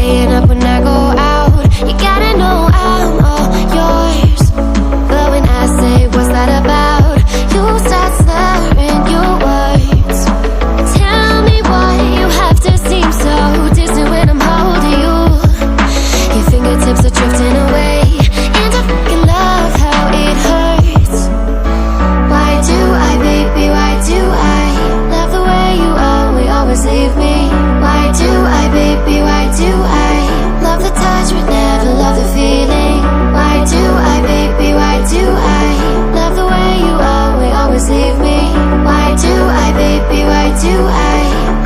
staying up when I go out. You gotta know I'm all yours. But when I say what's that about, you start slurring your words. Tell me why you have to seem so distant when I'm holding you. Your fingertips are drifting away, and I fucking love how it hurts. Why do I, baby, why do I love the way you always leave me? Why do I, baby, why do I love the touch but never love the feeling? Why do I, baby, why do I love the way you always leave me? Why do I, baby, why do I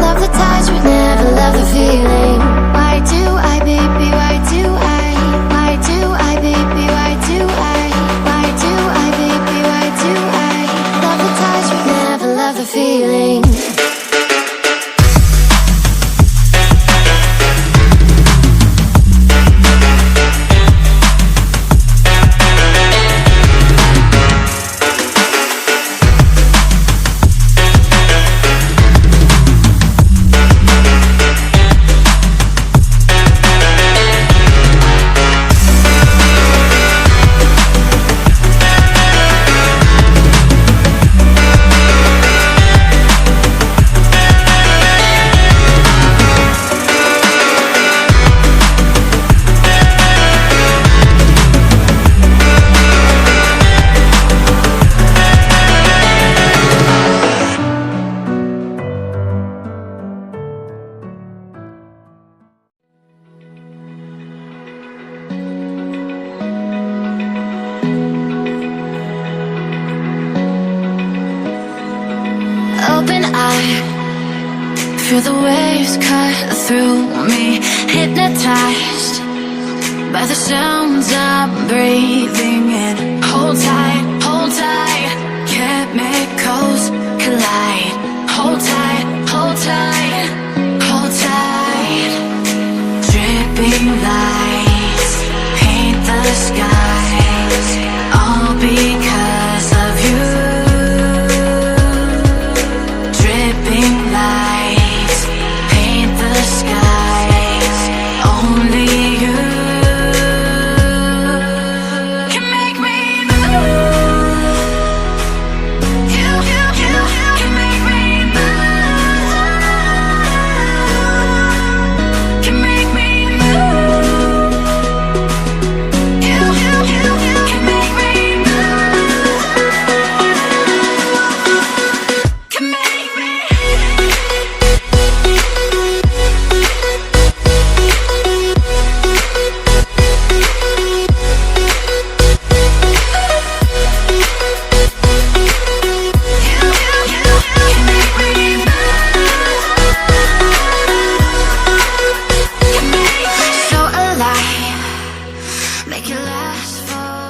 love the touch but never love the feeling? Why do I, baby, why do I? Why do I, baby, why do I? Why do I, baby, why do I love the touch but never love the feeling? Open eye, feel the waves cut through me. Hypnotized by the sounds I'm breathing in. Hold tight, chemicals collide. Hold tight, hold tight, hold tight. Dripping lights paint the skies, all because of you. Dripping lights paint the skies, only you can make me move. You can make me move. Can make me move. You can make me move. Can make me. So alive, make it last for